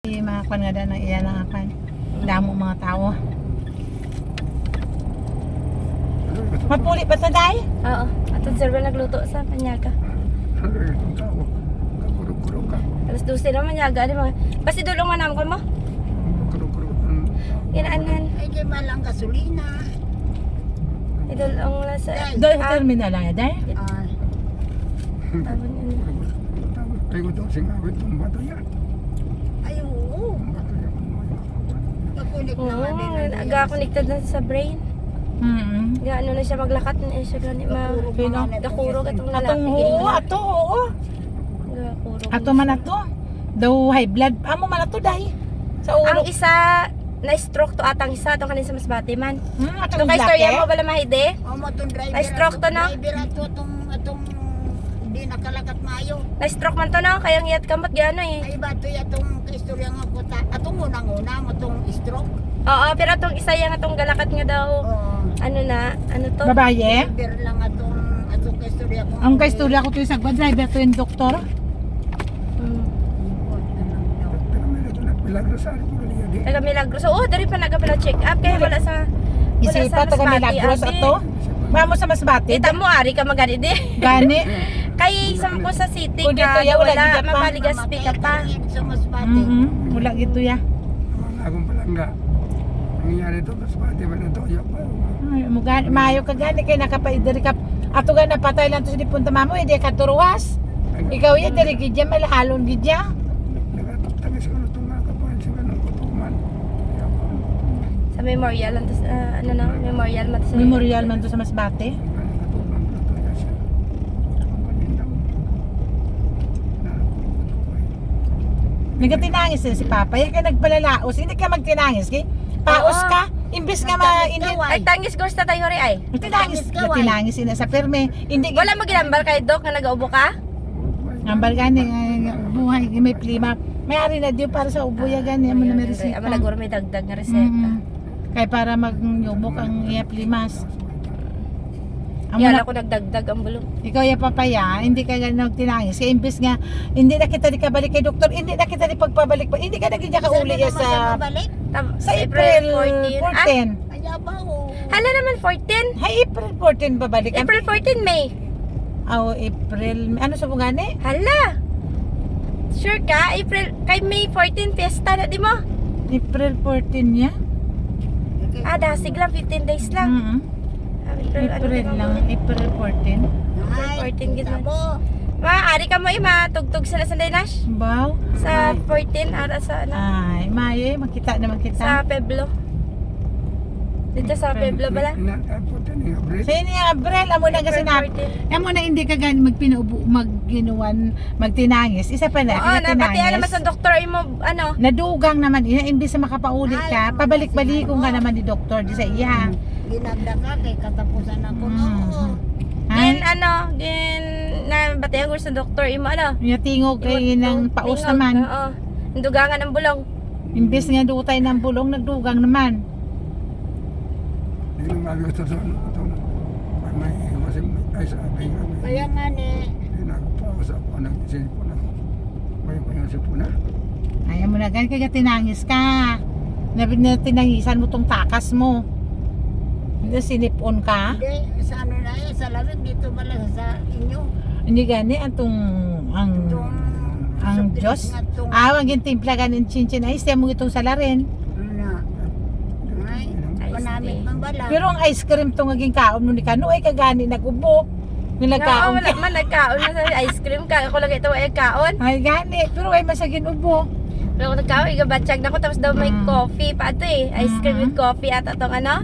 Mga kanada na iyan ang akan. Damo mga tao. Mapuli pa sa day? Oo. At ang server nagluto sa panyaga. Alas 12 na manyaga. Basta dulong manam ko mo? Inaanan. Ay, di malang gasolina. Idulong na sa... Doon sa terminal lang day? Tawon yun. Ay, ko daw singawit ng bato yan. Ay, oo. Kakunik na nga din. Oo. Aga-connected na sa brain. Gaano na siya maglakat na siya gani gakurog atong lalaki. Atong oo, ato oo. Gakurog. Ato man ato. Daw high blood. Amo man ato day. Sa Ang ulo. isa na-stroke to atang isa atong kanina sa Masbate man. Atong Kay storya mo bala mahide? O mo itong driver. Na-stroke to, no? Driver ato atong hindi nakalakat maayo. Na-stroke man to no, kayang iyat kamot gano eh. Ay, bato atong istorya nga ko ta. Atong unang-una mo itong stroke. Oo, pero atong isa yang atong galakat nga daw. Oo. Ano na? Ano to? Babaye. Driver lang atong istorya ko. Ang kaistorya ko to yung sagwa driver to yung doktor. Taga Milagros. Oo, dari pa nagapala check up kaya wala sa Isipa taga Milagros ato. Mamo sa Masbate. Ita mo ari ka magani di. Gani. Kay sa ko sa city O, dito, ka ya, wala wala dito pa. mapaligas pick up pa. Sa Masbate. Wala gitu ya. Akong palangga. Nangyayari ito, mas pati ba na ito? Mayo ka gani kay nakapaidiri ka. Ato ga napatay lang to sa dipunta mamo edi ka turuwas. Ikaw ya diri gidya malahalon gidya. Nagtagis ko na itong nakapahan sa ganang kutuman. Sa memorial lang to sa ano na memorial man to sa Memorial man to sa Masbate. Katuman ko ito yan siya. Ang panindang. Nagatinangis si Papa. Yan ka nagbalalaos. Hindi ka magtinangis kay paos Oo. ka. Imbes nga ma hindi ay tangis gusto tayo ri ay. tinangis tinangis ina sa perme. Hindi Wala mo ginambal kay Doc nga nagaubo ka? Ambal gani buhay may plima. May ari na diyo para sa ubuya gani amo na may resita. Amo naguro may dagdag nga reseta. Kay para magyubok ang iya plimas. Amo Yala na ko nagdagdag ang bulong. ikaw ya papaya, hindi ka nagtinangis. Kaya imbes nga hindi na kita di kabalik kay doktor, hindi na kita di pagpabalik pa. Hindi ka naging ka uli ya sa Balik. sa April 14. 14. Ay, abaw. Hala naman 14. Hay April 14 babalik kami. April 14 May. Oh, April. Ano sa bungani? Hala. Sure ka? April kay May 14 fiesta na di mo? April 14 ya? Ah, dasig lang 15 days lang. April lang, April 14. Ay, 14 gid man. tabo. Maaari ka mo matugtog sila sa Dinash Baw. sa 14 ara sa ano? Ay, mayo makita naman Sa kita. Pueblo. Dito sa Pueblo bala. Inapunta niya, Brett. Sa ini April, amo na kasi na. Amo na hindi ka gan magginuwan, magtinangis. Isa pa na, Oo, napati alam tinangis. sa doktor mo ano? Nadugang naman ina imbis na makapauli ka, pabalik-balikong ka naman ni doktor di sa iya. Ginagda ka kay katapusan ako. Oo. Gin Ay, ano, gin na batayan ko sa doktor imo ano? tingog kay ng paus Tingog, naman. Oo. Dugangan ng bulong. Imbis nga dutay ng bulong, nagdugang naman. Hindi nang magawa ito. May iwasin ay sabi nga. Kaya nga ni, Nagpausap ako ng cellphone ako. May cellphone na. Ayaw mo na gan kaya tinangis ka. Tinangisan mo tong takas mo. Hindi sinipon ka. hindi, sa ano na yan, sa lawig dito pala sa inyo. Hindi gani atong Itong ang soft Diyos. drinks nga itong, Awang yung timpla ganin chinchin ay siya mo itong salarin. na, ay, panamit man bala. Pero ang ice cream to ngaging kaon mo ni Kano ay kagani nagubo. Nung Oo, nagkaon wala ka. man nagkaon na sa ice cream ka. Ako lang ito ay kaon. Ay gani, pero ay masagin ubo. Pero ako nagkaon, igabatsag na ko tapos daw may Mm. coffee pa ito eh. Ice cream with coffee at atong ano?